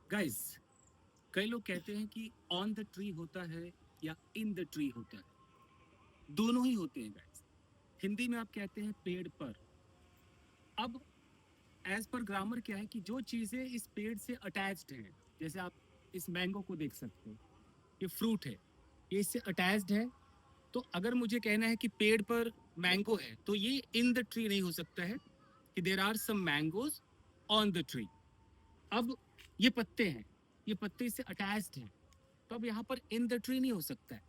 Guys, कई लोग कहते हैं कि ऑन द ट्री होता है या इन द ट्री होता है। दोनों ही होते हैं गाइस। हिंदी में आप कहते हैं पेड़ पर। अब एज पर ग्रामर क्या है कि जो चीजें इस पेड़ से अटैच्ड हैं, जैसे आप इस मैंगो को देख सकते हो, ये फ्रूट है, ये इससे अटैच्ड है। तो अगर मुझे कहना है कि पेड़ पर मैंगो है, तो ये इन द ट्री नहीं हो सकता है कि there are some mangoes on the tree. अब ये पत्ते हैं, ये पत्ते इससे अटैच्ड हैं, तो अब यहाँ पर इन द ट्री नहीं हो सकता है।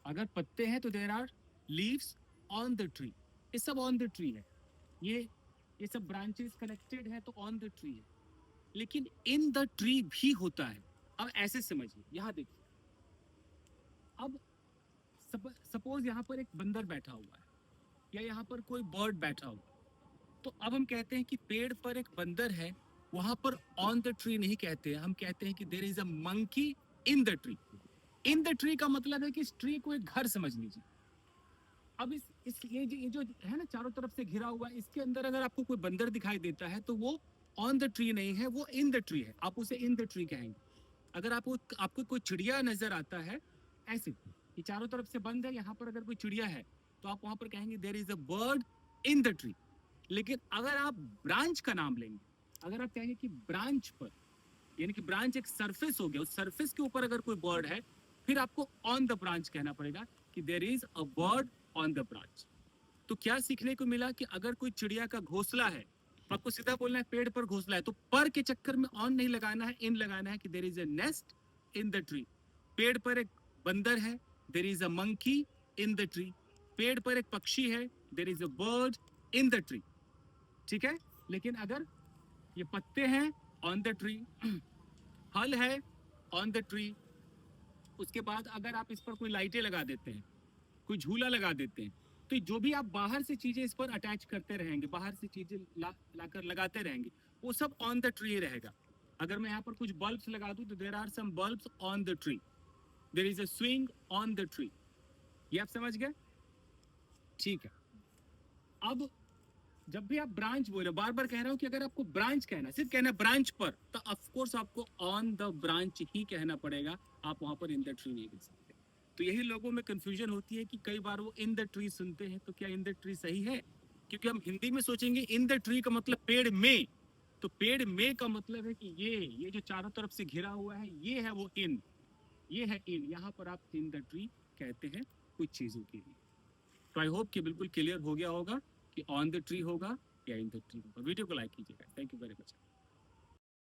अगर पत्ते हैं तो there are leaves on the tree, ये सब ऑन द ट्री है। ये सब ब्रांचेस कनेक्टेड है तो ऑन द ट्री है। लेकिन इन द ट्री भी होता है। अब ऐसे समझिए, यहाँ देखिए। अब सपोज यहाँ पर एक बंदर बैठा हुआ है या यहाँ पर कोई बर्ड बैठा हुआ है, तो अब हम कहते हैं कि पेड़ पर एक बंदर है, वहां पर ऑन द ट्री नहीं कहते हैं, हम कहते हैं कि there is a monkey in the tree. In the tree का मतलब है कि इस ट्री को एक घर समझ लीजिए। अब इस ये जो है ना चारों तरफ से घिरा हुआ, इसके अंदर अगर आपको कोई बंदर दिखाई देता है तो वो ऑन द ट्री नहीं है, वो इन द ट्री है, आप उसे इन द ट्री कहेंगे। अगर आपको कोई चिड़िया नजर आता है, ऐसे ये चारों तरफ से बंद है, यहाँ पर अगर कोई चिड़िया है तो आप वहां पर कहेंगे there is a bird in the tree. लेकिन अगर आप ब्रांच का नाम लेंगे, अगर आप कहेंगे कि ब्रांच पर, यानी कि ब्रांच एक सरफेस हो गया, उस सरफेस के ऊपर अगर कोई बर्ड है, फिर आपको ऑन द ब्रांच कहना पड़ेगा कि there is a bird on the branch. तो क्या सीखने को मिला कि अगर कोई चिड़िया का घोंसला है तो आपको सीधा बोलना है पेड़ पर घोंसला है, तो पर के चक्कर में ऑन नहीं लगाना है, इन लगाना है कि there is a nest in the tree. पेड़ पर एक बंदर है, there is a monkey in the tree. पेड़ पर एक पक्षी है, there is a bird in the tree. ठीक है। लेकिन अगर ये पत्ते हैं, ऑन द ट्री, हल है, ऑन द ट्री, उसके बाद अगर आप इस पर कोई लाइटें लगा देते हैं, कोई झूला लगा देते हैं, तो जो भी आप बाहर से चीजें इस पर अटैच करते रहेंगे, बाहर से चीजें लाकर लगाते रहेंगे, वो सब ऑन द ट्री रहेगा। अगर मैं यहाँ पर कुछ बल्ब्स लगा दूं तो there are some bulbs on the tree, there is a swing on the tree. ये आप समझ गए? ठीक है। अब जब भी आप ब्रांच बोले, बार बार कह रहा हूं कि अगर आपको ब्रांच कहना, सिर्फ कहना ब्रांच पर, तो ऑफ कोर्स आपको ऑन द ब्रांच ही कहना पड़ेगा, आप वहां पर इन द ट्री नहीं कह सकते। तो यही लोगों में कंफ्यूजन होती है कि कई बार वो इन द ट्री सुनते हैं, तो क्या इन द ट्री सही है? क्योंकि हम हिंदी में सोचेंगे इन द ट्री का मतलब पेड़ में, तो पेड़ में का मतलब है कि ये जो चारों तरफ से घिरा हुआ है, ये है वो इन, ये है इन, यहाँ पर आप इन द ट्री कहते हैं कुछ चीजों के लिए। तो आई होप कि बिल्कुल क्लियर हो गया होगा कि ऑन द ट्री होगा या इन द ट्री होगा। वीडियो को लाइक कीजिएगा। Thank you very much.